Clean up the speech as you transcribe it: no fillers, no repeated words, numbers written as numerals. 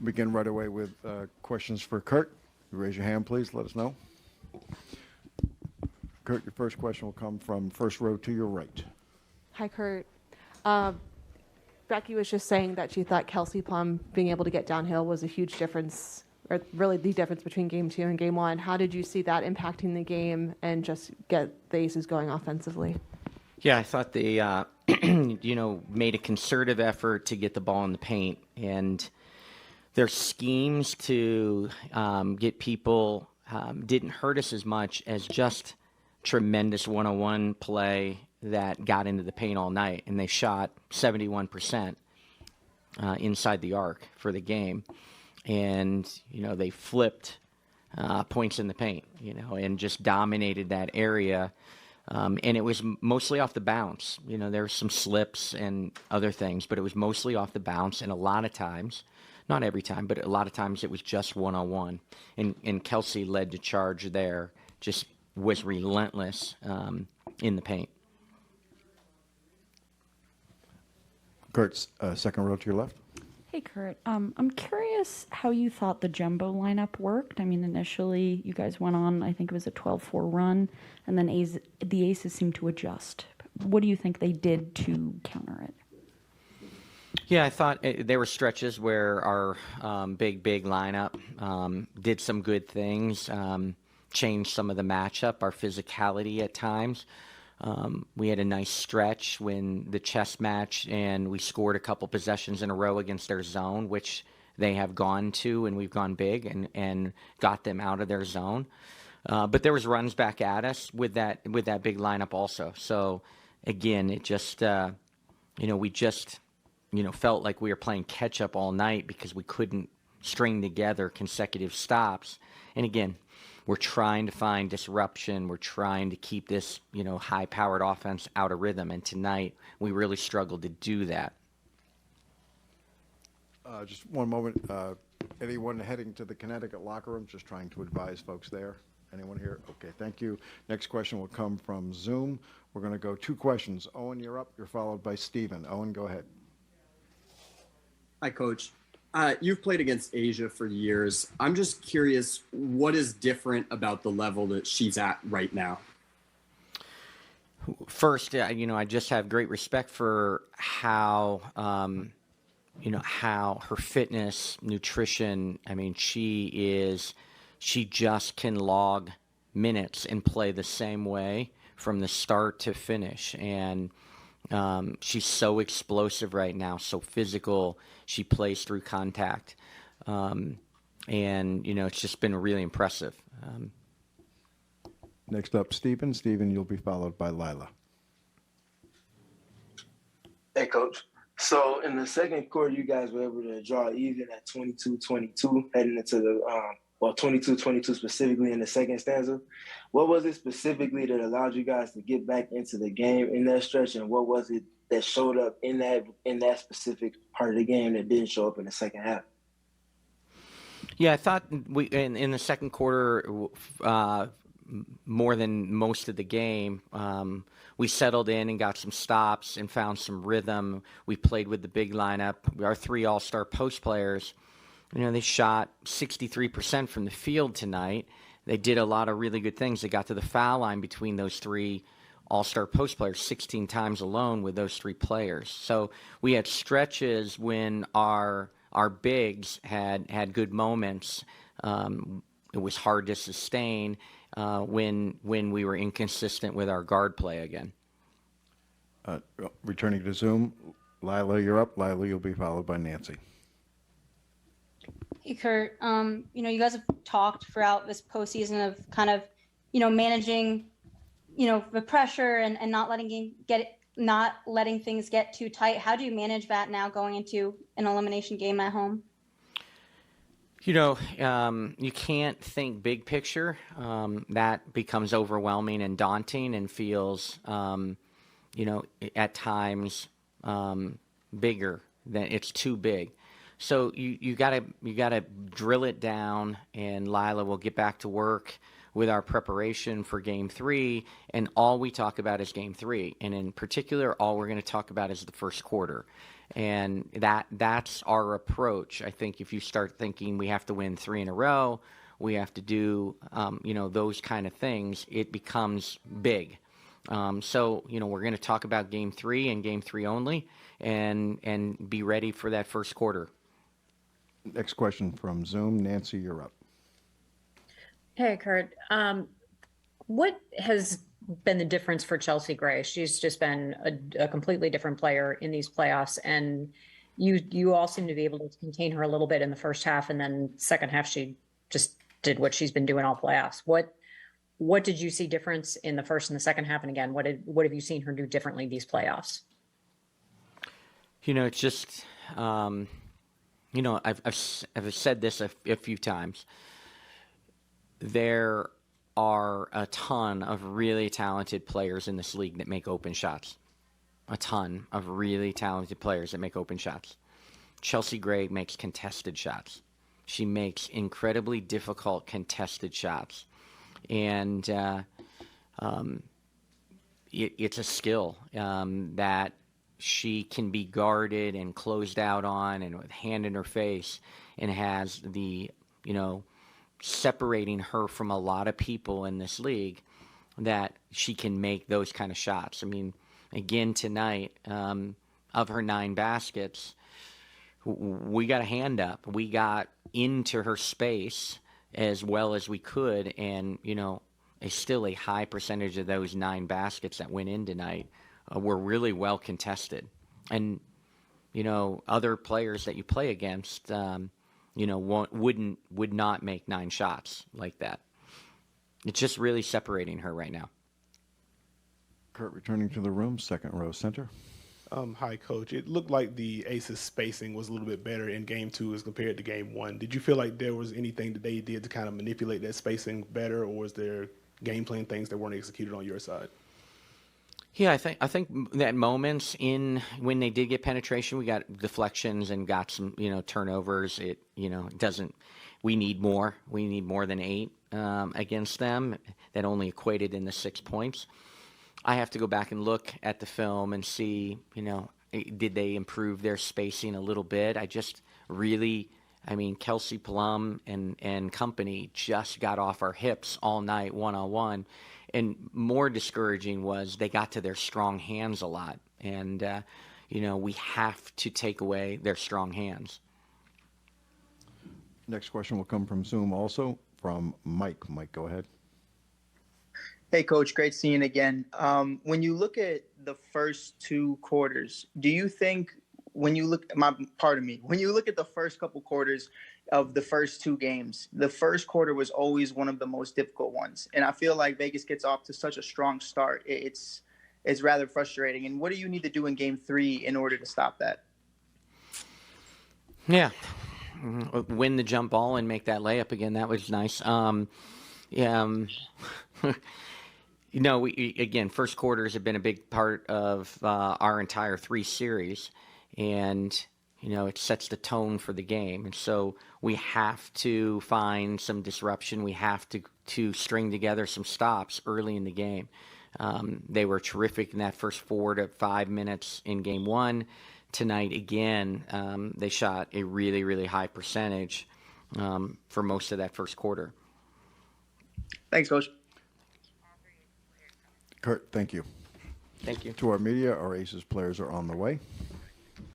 Begin right away with questions for Curt. You raise your hand, please. Let us know. Curt, your first question will come from first row to your right. Hi, Curt. Becky was just saying that she thought Kelsey Plum being able to get downhill was a huge difference, or really the difference between Game 2 and Game 1. How did you see that impacting the game and just get the Aces going offensively? Yeah, I thought they, made a concerted effort to get the ball in the paint, and their schemes to get people didn't hurt us as much as just tremendous one-on-one play that got into the paint all night, and they shot 71% inside the arc for the game. And, they flipped points in the paint, and just dominated that area. And it was mostly off the bounce. There were some slips and other things, but it was mostly off the bounce. And a lot of times, not every time, but a lot of times it was just one-on-one. And Kelsey led the charge there, just was relentless in the paint. Curt's second row to your left. Hey, Curt. I'm curious how you thought the jumbo lineup worked. I mean, initially you guys went on, I think it was a 12-4 run, and then the Aces seemed to adjust. What do you think they did to counter it? Yeah, I thought there were stretches where our big lineup did some good things, changed some of the matchup, our physicality at times. We had a nice stretch when the chess match, and we scored a couple possessions in a row against their zone, which they have gone to, and we've gone big and got them out of their zone. But there was runs back at us with that big lineup also. So again, it just we just felt like we were playing catch up all night because we couldn't string together consecutive stops. And again, we're trying to find disruption. We're trying to keep this, high-powered offense out of rhythm. And tonight, we really struggled to do that. Just one moment. Anyone heading to the Connecticut locker room? Just trying to advise folks there. Anyone here? Okay, thank you. Next question will come from Zoom. We're going to go 2 questions. Owen, you're up. You're followed by Steven. Owen, go ahead. Hi, Coach. You've played against Asia for years. I'm just curious, what is different about the level that she's at right now? First, I just have great respect for how, how her fitness, nutrition, she just can log minutes and play the same way from the start to finish. And she's so explosive right now, so physical. She plays through contact. And, it's just been really impressive. Next up, Stephen. Stephen, you'll be followed by Lila. Hey, Coach. So in the second quarter, you guys were able to draw even at 22-22 heading into the 22-22 specifically in the second stanza. What was it specifically that allowed you guys to get back into the game in that stretch, and what was it that showed up in that specific part of the game that didn't show up in the second half? Yeah, I thought we in the second quarter, more than most of the game, we settled in and got some stops and found some rhythm. We played with the big lineup. Our 3 all-star post players, they shot 63% from the field tonight. They did a lot of really good things. They got to the foul line between those 3 all-star post players 16 times alone with those 3 players. So we had stretches when our bigs had good moments. It was hard to sustain when we were inconsistent with our guard play again. Returning to Zoom, Lila, you're up. Lila, you'll be followed by Nancy. Hey, Curt. You guys have talked throughout this postseason of kind of, managing, the pressure and not letting things get too tight. How do you manage that now going into an elimination game at home? You can't think big picture. That becomes overwhelming and daunting and feels, at times bigger than it's too big. So you gotta drill it down, and Lila will get back to work with our preparation for Game 3, and all we talk about is Game 3. And in particular, all we're going to talk about is the first quarter. And that's our approach. I think if you start thinking we have to win 3 in a row, we have to do, those kind of things, it becomes big. So, we're going to talk about game 3 and game 3 only, and be ready for that first quarter. Next question from Zoom. Nancy, you're up. Hey, Curt. What has been the difference for Chelsea Gray? She's just been a completely different player in these playoffs, and you all seem to be able to contain her a little bit in the first half, and then second half she just did what she's been doing all playoffs. What did you see difference in the first and the second half? And again, what have you seen her do differently these playoffs? It's just, I've said this a few times. There are a ton of really talented players in this league that make open shots. A ton of really talented players that make open shots. Chelsea Gray makes contested shots. She makes incredibly difficult contested shots. And it's a skill that she can be guarded and closed out on and with hand in her face, and has the, separating her from a lot of people in this league, that she can make those kind of shots. I mean, again tonight, of her 9 baskets, we got a hand up. We got into her space as well as we could, and, still a high percentage of those 9 baskets that went in tonight were really well contested. And, other players that you play against, would not make 9 shots like that. It's just really separating her right now. Curt, returning to the room, second row center. Hi, Coach. It looked like the Aces spacing was a little bit better in Game 2 as compared to Game 1. Did you feel like there was anything that they did to kind of manipulate that spacing better, or was there game plan things that weren't executed on your side? Yeah, I think that moments when they did get penetration, we got deflections and got some, turnovers. It doesn't. We need more. We need more than 8 against them. That only equated in the 6 points. I have to go back and look at the film and see, did they improve their spacing a little bit? Kelsey Plum and company just got off our hips all night one-on-one. And more discouraging was they got to their strong hands a lot. And, we have to take away their strong hands. Next question will come from Zoom, also from Mike. Mike, go ahead. Hey, Coach, great seeing you again. When you look at the first 2 quarters, do you think when you look at the first couple quarters of the first 2 games, the first quarter was always one of the most difficult ones? And I feel like Vegas gets off to such a strong start. It's rather frustrating. And what do you need to do in Game 3 in order to stop that? Yeah. Win the jump ball and make that layup again. That was nice. Again, first quarters have been a big part of our entire 3 series, and it sets the tone for the game. And so we have to find some disruption. We have to string together some stops early in the game. They were terrific in that first 4 to 5 minutes in Game 1. Tonight, again, they shot a really, really high percentage for most of that first quarter. Thanks, Coach. Curt, thank you. Thank you. To our media, our Aces players are on the way.